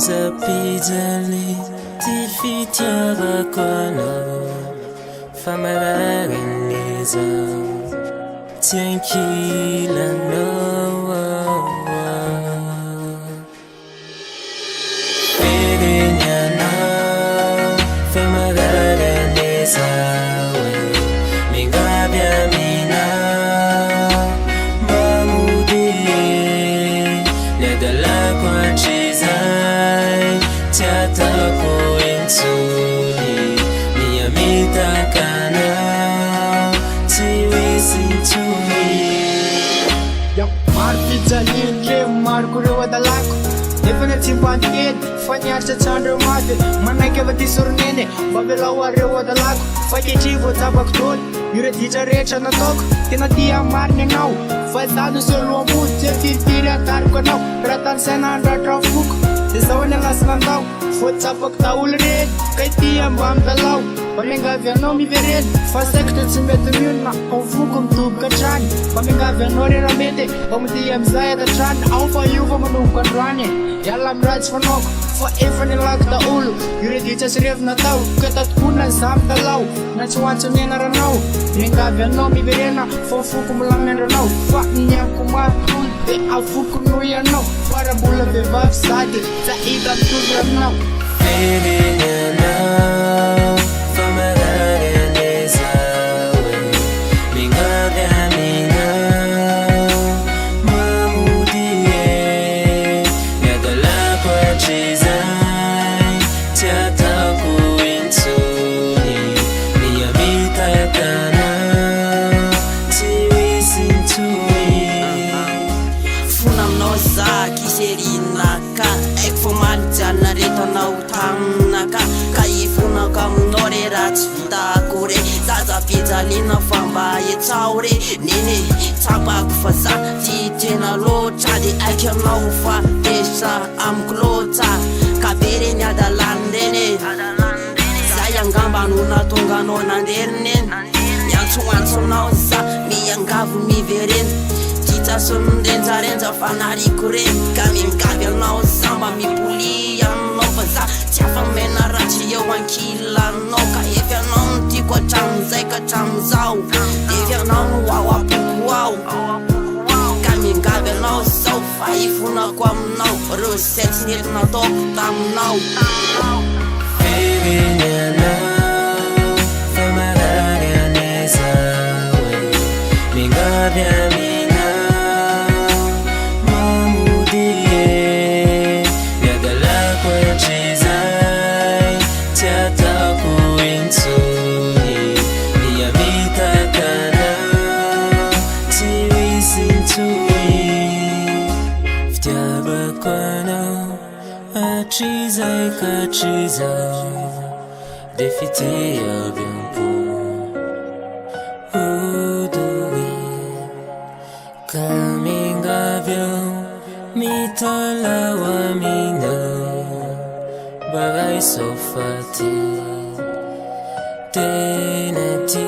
Sapijali ti fitiavako anao fa maragan'izao tsy ankilanao fedeny anao fa maragan'izao mingavy aminao mamody ny adalako hatrizay tsy ataoko intsony miamitaka anao tsy hoisy intsony. Maro pijaliny reo maroko reo adalako nefa ny atsimbandikely fa niaritra tsandreo maty manaiky ava ty soroneny mba velao areo adalako fa ketri voatsapako tony ireditra rehetra nataoko tena tia mariny anao fa zano soloamody tsy afirifiry atariko anao raha tany saina andratra foko de zao any alasina andao voatsapako daolo reny ka ity mba midalao mba miangavy anao mivereny fa saikitra tsy mety mionona ao foko mitoboka atrany mba miangavy anao reramety mba midia amizay adatrany ao fa io fa manomboka androany iala amiratsy fanaoko fa efa nilako daolo ireditra sy revina tao ka tatokona za midalao na tsy hoantso mianaranao miangavy anao miverena fa foko milamina andranao fa niako maro de afoko noho ianao fa raha mbola vehivavy sady za hita mitovy aminao fedeny anao fa maragan'izao mingavy aminao mamody ny adalako hatrizay tsy ataoko intsony miamitaka anao tsy hoisy intsony. Fona aminao zaky iserinaka aiko fa manijanona retanao taminaka ka ifonako aminao re raha tsy vitako re zaza pijalina fa mba etsao re nene tsapako fa za ty tena loatra de aiky anao fa pesa amiko loatra ka be reny adalany reny zay angamba no natonga anao nanderoneny miantsoantsonao za miangavo mivereny sondenjarenja fanariko reny ka mingavy anao samba mipoli anao fa za tsy afamena ratsy eo ankilanao ka efy anao nitiko atramizay ka atramizao defy anao no ao apoko ao ka mingavy anao zao fa ifonako aminao reo setsy nety nataoko taminao fedeny anao fa maragan'izao mingavy aminao fitiavako anao hatrizay ka hatrizao de fitiavy ampo odoe ka mingavy ao mitalao aminao bagay sofaty tena ty